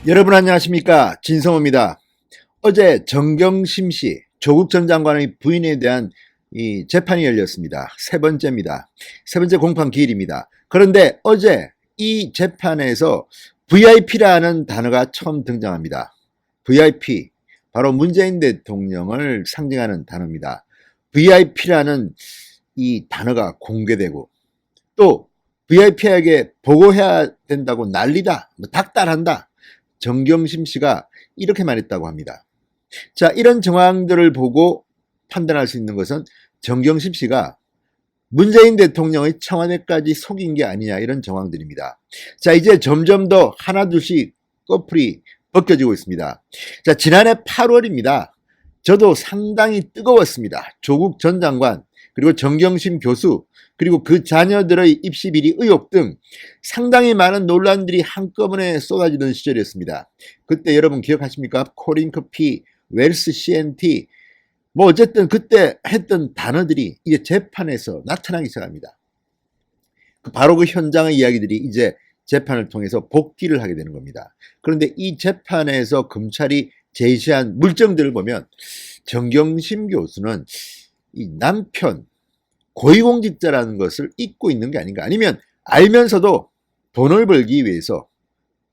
여러분 안녕하십니까, 진성호입니다. 어제 정경심 씨 조국 전 장관의 부인에 대한 이 재판이 열렸습니다. 세 번째입니다. 세 번째 공판 기일입니다. 그런데 어제 이 재판에서 VIP라는 단어가 처음 등장합니다. VIP, 바로 문재인 대통령을 상징하는 단어입니다. VIP라는 이 단어가 공개되고, 또 VIP에게 보고해야 된다고 난리다, 닥달한다, 정경심 씨가 이렇게 말했다고 합니다. 자, 이런 정황들을 보고 판단할 수 있는 것은 정경심 씨가 문재인 대통령의 청와대까지 속인 게 아니냐, 이런 정황들입니다. 자, 이제 점점 더 하나둘씩 꺼풀이 벗겨지고 있습니다. 자, 지난해 8월입니다. 저도 상당히 뜨거웠습니다. 조국 전 장관, 그리고 정경심 교수, 그리고 그 자녀들의 입시 비리 의혹 등 상당히 많은 논란들이 한꺼번에 쏟아지던 시절이었습니다. 그때 여러분 기억하십니까? 코링크피, 웰스 CNT, 뭐 어쨌든 그때 했던 단어들이 이제 재판에서 나타나기 시작합니다. 바로 그 현장의 이야기들이 이제 재판을 통해서 복귀를 하게 되는 겁니다. 그런데 이 재판에서 검찰이 제시한 물증들을 보면 정경심 교수는 이 남편, 고위공직자라는 것을 잊고 있는 게 아닌가, 아니면 알면서도 돈을 벌기 위해서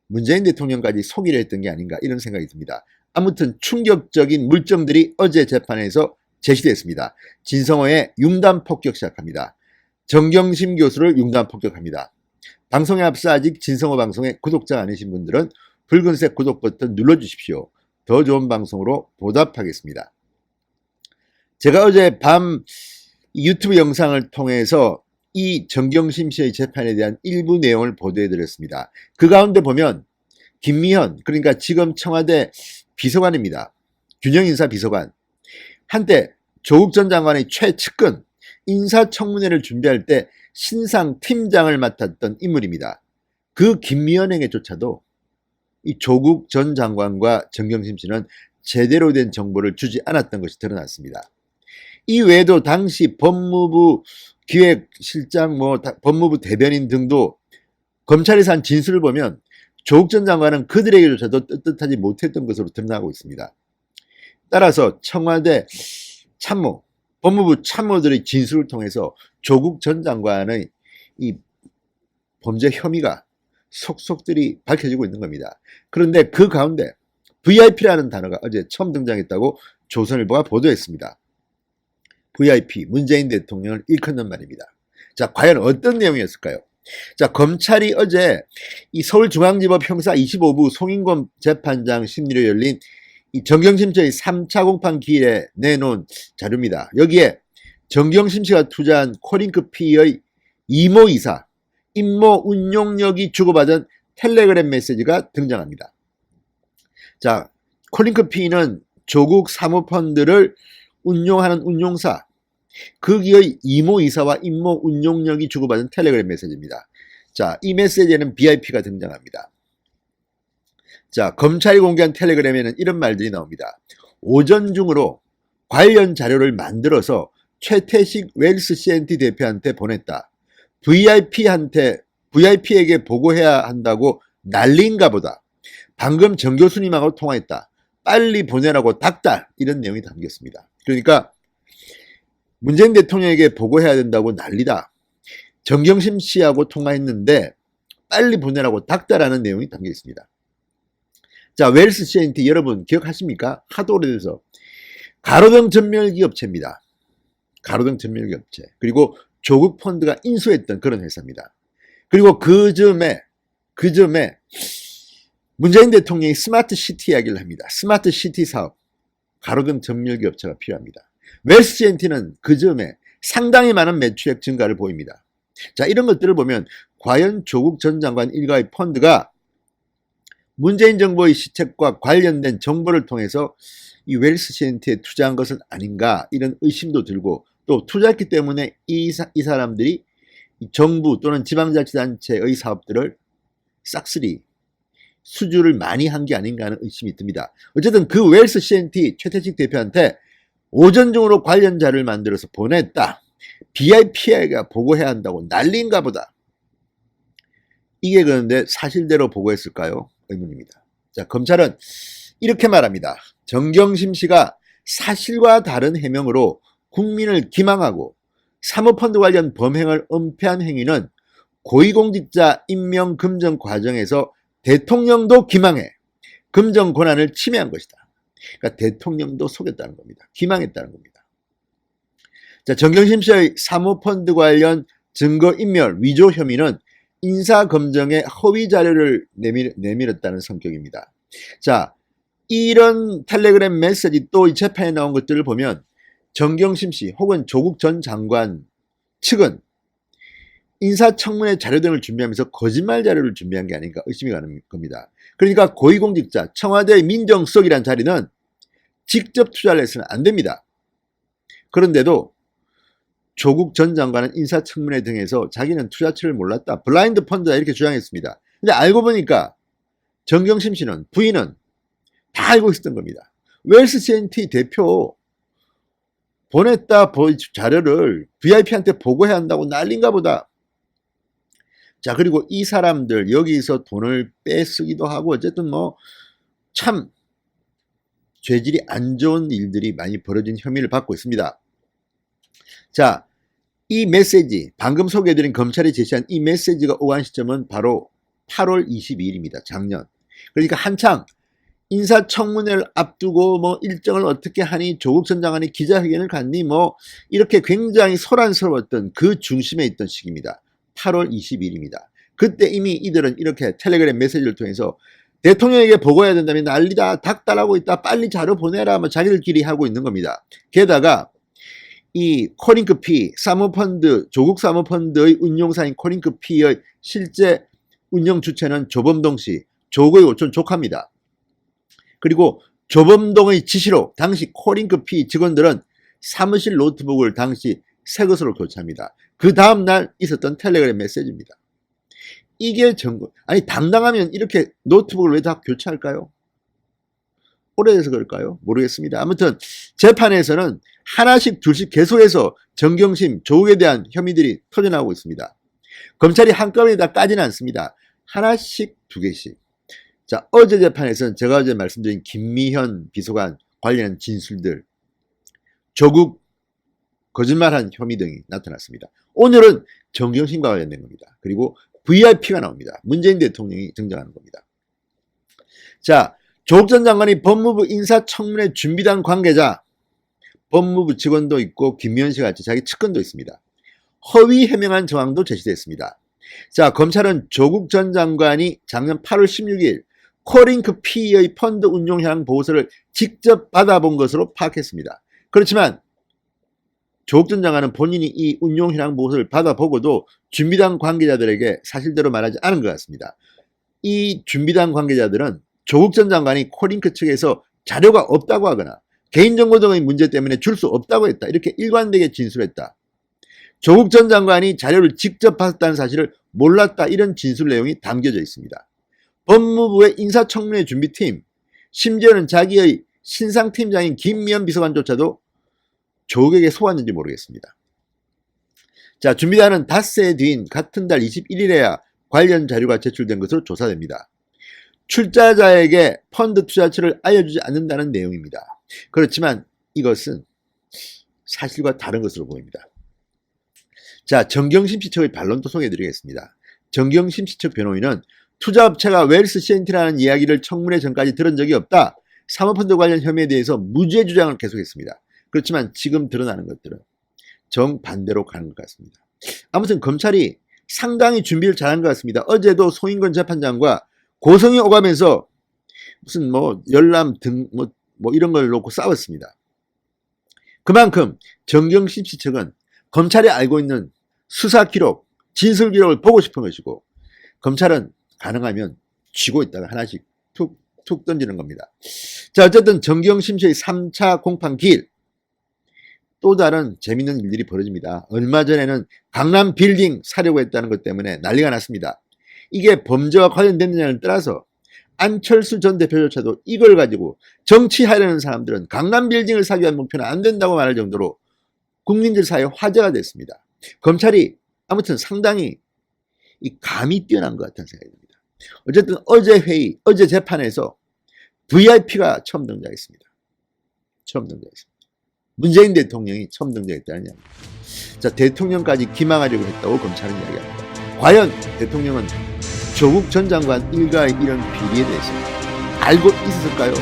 문재인 대통령까지 속이려 했던 게 아닌가, 이런 생각이 듭니다. 아무튼 충격적인 물증들이 어제 재판에서 제시됐습니다. 진성호의 융단 폭격 시작합니다. 정경심 교수를 융단 폭격합니다. 방송에 앞서 아직 진성호 방송에 구독자 아니신 분들은 붉은색 구독 버튼 눌러주십시오. 더 좋은 방송으로 보답하겠습니다. 제가 어제 밤 유튜브 영상을 통해서 이 정경심 씨의 재판에 대한 일부 내용을 보도해드렸습니다. 그 가운데 보면 김미현, 그러니까 지금 청와대 비서관입니다. 균형인사 비서관, 한때 조국 전 장관의 최측근, 인사청문회를 준비할 때 신상 팀장을 맡았던 인물입니다. 그 김미현에게조차도 이 조국 전 장관과 정경심 씨는 제대로 된 정보를 주지 않았던 것이 드러났습니다. 이 외에도 당시 법무부 기획실장, 법무부 대변인 등도 검찰에서 한 진술을 보면 조국 전 장관은 그들에게조차도 떳떳하지 못했던 것으로 드러나고 있습니다. 따라서 청와대 참모, 법무부 참모들의 진술을 통해서 조국 전 장관의 이 범죄 혐의가 속속들이 밝혀지고 있는 겁니다. 그런데 그 가운데 VIP라는 단어가 어제 처음 등장했다고 조선일보가 보도했습니다. VIP, 문재인 대통령을 일컫는 말입니다. 자, 과연 어떤 내용이었을까요? 자, 검찰이 어제 이 서울중앙지법 형사 25부 송인권 재판장 심리로 열린 이 정경심 씨의 3차 공판 기일에 내놓은 자료입니다. 여기에 정경심 씨가 투자한 코링크피의 이모이사, 임모 운용력이 주고받은 텔레그램 메시지가 등장합니다. 자, 코링크피는 조국 사모펀드를 운용하는 운용사, 거기의 이모이사와 임모 운용력이 주고받은 텔레그램 메시지입니다. 자, 이 메시지에는 VIP가 등장합니다. 자, 검찰이 공개한 텔레그램에는 이런 말들이 나옵니다. 오전 중으로 관련 자료를 만들어서 최태식 웰스 CNT 대표한테 보냈다. VIP에게 보고해야 한다고 난리인가 보다. 방금 정 교수님하고 통화했다. 빨리 보내라고 닥달, 이런 내용이 담겼습니다. 그러니까 문재인 대통령에게 보고해야 된다고 난리다. 정경심 씨하고 통화했는데 빨리 보내라고 닥달하는 내용이 담겨 있습니다. 자, 웰스 CNT 여러분 기억하십니까? 하도 오래돼서 가로등 전멸기 업체입니다. 가로등 전멸기 업체. 그리고 조국 펀드가 인수했던 그런 회사입니다. 그리고 그 점에 문재인 대통령이 스마트 시티 이야기를 합니다. 스마트 시티 사업, 가로등 전멸기 업체가 필요합니다. 웰스 CNT는 그 점에 상당히 많은 매출액 증가를 보입니다. 자, 이런 것들을 보면 과연 조국 전 장관 일가의 펀드가 문재인 정부의 시책과 관련된 정보를 통해서 이 웰스 CNT에 투자한 것은 아닌가, 이런 의심도 들고, 또 투자했기 때문에 이 사람들이 정부 또는 지방자치단체의 사업들을 싹쓸이 수주를 많이 한 게 아닌가 하는 의심이 듭니다. 어쨌든 그 웰스 CNT 최태식 대표한테 오전 중으로 관련 자료를 만들어서 보냈다. VIP에게 보고해야 한다고 난리인가 보다. 이게 그런데 사실대로 보고했을까요? 의문입니다. 자, 검찰은 이렇게 말합니다. 정경심 씨가 사실과 다른 해명으로 국민을 기망하고 사모펀드 관련 범행을 은폐한 행위는 고위공직자 임명 금정 과정에서 대통령도 기망해 금정 권한을 침해한 것이다. 그러니까 대통령도 속였다는 겁니다. 기망했다는 겁니다. 자, 정경심 씨의 사모펀드 관련 증거인멸 위조 혐의는 인사검증에 허위 자료를 내밀었다는 성격입니다. 자, 이런 텔레그램 메시지 또 이 재판에 나온 것들을 보면 정경심 씨 혹은 조국 전 장관 측은 인사청문회 자료 등을 준비하면서 거짓말 자료를 준비한 게 아닌가 의심이 가는 겁니다. 그러니까 고위공직자 청와대 민정수석이라는 자리는 직접 투자를 해서는 안 됩니다. 그런데도 조국 전 장관은 인사청문회 등에서 자기는 투자처를 몰랐다. 블라인드 펀드다 이렇게 주장했습니다. 근데 알고 보니까 정경심 씨는 부인은 다 알고 있었던 겁니다. 웰스 CNT 대표 보냈다 자료를 VIP한테 보고해야 한다고 난린가 보다. 자, 그리고 이 사람들 여기서 돈을 빼쓰기도 하고 어쨌든 뭐 참 죄질이 안 좋은 일들이 많이 벌어진 혐의를 받고 있습니다. 자, 이 메시지 방금 소개해드린 검찰이 제시한 이 메시지가 오간 시점은 바로 8월 22일입니다. 작년. 그러니까 한창 인사청문회를 앞두고 뭐 일정을 어떻게 하니 조국 전 장관이 기자회견을 갖니 뭐 이렇게 굉장히 소란스러웠던 그 중심에 있던 시기입니다. 8월 20일입니다. 그때 이미 이들은 이렇게 텔레그램 메시지를 통해서 대통령에게 보고해야 된다면 난리다, 닥달하고 있다, 빨리 자료 보내라, 뭐 자기들끼리 하고 있는 겁니다. 게다가 이 코링크피 사모펀드, 조국 사모펀드의 운용사인 코링크피의 실제 운영 주체는 조범동 씨, 조국의 오촌 조카입니다. 그리고 조범동의 지시로 당시 코링크피 직원들은 사무실 노트북을 당시 새 것으로 교체합니다. 그 다음날 있었던 텔레그램 메시지입니다. 이게 아니 당당하면 이렇게 노트북을 왜 다 교체할까요? 오래돼서 그럴까요? 모르겠습니다. 아무튼 재판에서는 하나씩 둘씩 계속해서 정경심, 조국에 대한 혐의들이 터져나오고 있습니다. 검찰이 한꺼번에 다 까지는 않습니다. 하나씩 두 개씩. 자, 어제 재판에서는 제가 어제 말씀드린 김미현 비서관 관련한 진술들, 조국 거짓말한 혐의 등이 나타났습니다. 오늘은 정경심과 관련된 겁니다. 그리고 VIP가 나옵니다. 문재인 대통령이 등장하는 겁니다. 자, 조국 전 장관이 법무부 인사청문회 준비단 관계자, 법무부 직원도 있고 김미현 씨 같이 자기 측근도 있습니다. 허위 해명한 정황도 제시됐습니다. 자, 검찰은 조국 전 장관이 작년 8월 16일 코링크피의 펀드 운용 현황 보고서를 직접 받아본 것으로 파악했습니다. 그렇지만 조국 전 장관은 본인이 이 운용 현황 보고서를 받아보고도 준비단 관계자들에게 사실대로 말하지 않은 것 같습니다. 이 준비단 관계자들은 조국 전 장관이 코링크 측에서 자료가 없다고 하거나 개인정보 등의 문제 때문에 줄 수 없다고 했다. 이렇게 일관되게 진술했다. 조국 전 장관이 자료를 직접 받았다는 사실을 몰랐다. 이런 진술 내용이 담겨져 있습니다. 법무부의 인사청문회 준비팀, 심지어는 자기의 신상팀장인 김미연 비서관조차도 조국에게 속았는지 모르겠습니다. 자, 준비단은 닷새 뒤인 같은 달 21일에야 관련 자료가 제출된 것으로 조사됩니다. 출자자에게 펀드 투자처를 알려주지 않는다는 내용입니다. 그렇지만 이것은 사실과 다른 것으로 보입니다. 자, 정경심 씨 측의 반론도 소개해드리겠습니다. 정경심 씨 측 변호인은 투자업체가 웰스 CNT라는 이야기를 청문회 전까지 들은 적이 없다. 사모펀드 관련 혐의에 대해서 무죄 주장을 계속했습니다. 그렇지만 지금 드러나는 것들은 정반대로 가는 것 같습니다. 아무튼 검찰이 상당히 준비를 잘한 것 같습니다. 어제도 송인권 재판장과 고성이 오가면서 무슨 뭐 열람 등 뭐 이런 걸 놓고 싸웠습니다. 그만큼 정경심 씨 측은 검찰이 알고 있는 수사 기록, 진술 기록을 보고 싶은 것이고 검찰은 가능하면 쥐고 있다가 하나씩 툭 던지는 겁니다. 자, 어쨌든 정경심 씨의 3차 공판 기일 또 다른 재밌는 일들이 벌어집니다. 얼마 전에는 강남 빌딩 사려고 했다는 것 때문에 난리가 났습니다. 이게 범죄와 관련됐느냐를 떠나서 안철수 전 대표조차도 이걸 가지고 정치하려는 사람들은 강남 빌딩을 사기 위한 목표는 안 된다고 말할 정도로 국민들 사이에 화제가 됐습니다. 검찰이 아무튼 상당히 이 감이 뛰어난 것 같다는 생각이 듭니다. 어쨌든 어제 회의, 어제 재판에서 VIP가 처음 등장했습니다. 처음 등장했습니다. 문재인 대통령이 처음 등장했다는 이야기입니다. 자, 대통령까지 기망하려고 했다고 검찰은 이야기합니다. 과연 대통령은 조국 전 장관 일가의 이런 비리에 대해서 알고 있었을까요?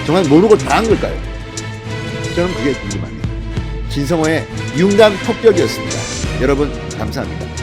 정말 모르고 당한 걸까요? 저는 그게 궁금합니다. 진성호의 융단 폭격이었습니다. 여러분 감사합니다.